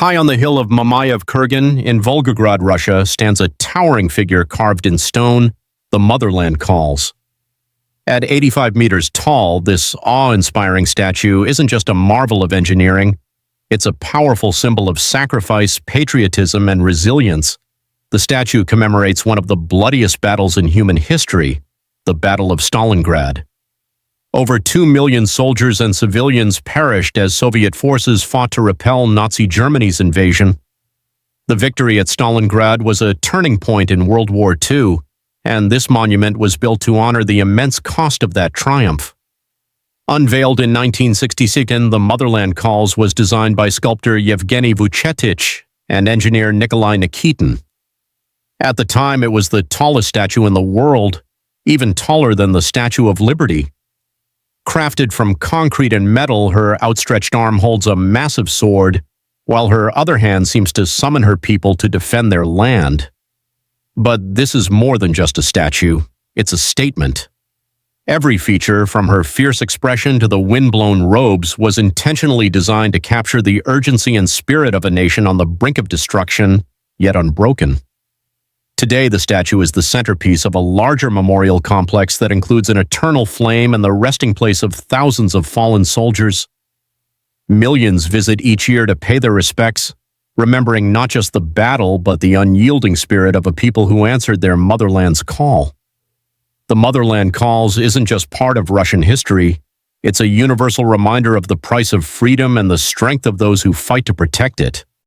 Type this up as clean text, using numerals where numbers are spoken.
High on the hill of Mamayev Kurgan in Volgograd, Russia, stands a towering figure carved in stone, the Motherland Calls. At 85 meters tall, this awe-inspiring statue isn't just a marvel of engineering, it's a powerful symbol of sacrifice, patriotism, and resilience. The statue commemorates one of the bloodiest battles in human history, the Battle of Stalingrad. Over 2 million soldiers and civilians perished as Soviet forces fought to repel Nazi Germany's invasion. The victory at Stalingrad was a turning point in World War II, and this monument was built to honor the immense cost of that triumph. Unveiled in 1966, the Motherland Calls was designed by sculptor Yevgeny Vuchetich and engineer Nikolai Nikitin. At the time, it was the tallest statue in the world, even taller than the Statue of Liberty. Crafted from concrete and metal, her outstretched arm holds a massive sword, while her other hand seems to summon her people to defend their land. But this is more than just a statue, it's a statement. Every feature, from her fierce expression to the wind-blown robes, was intentionally designed to capture the urgency and spirit of a nation on the brink of destruction, yet unbroken. Today, the statue is the centerpiece of a larger memorial complex that includes an eternal flame and the resting place of thousands of fallen soldiers. Millions visit each year to pay their respects, remembering not just the battle but the unyielding spirit of a people who answered their motherland's call. The Motherland Calls isn't just part of Russian history, it's a universal reminder of the price of freedom and the strength of those who fight to protect it.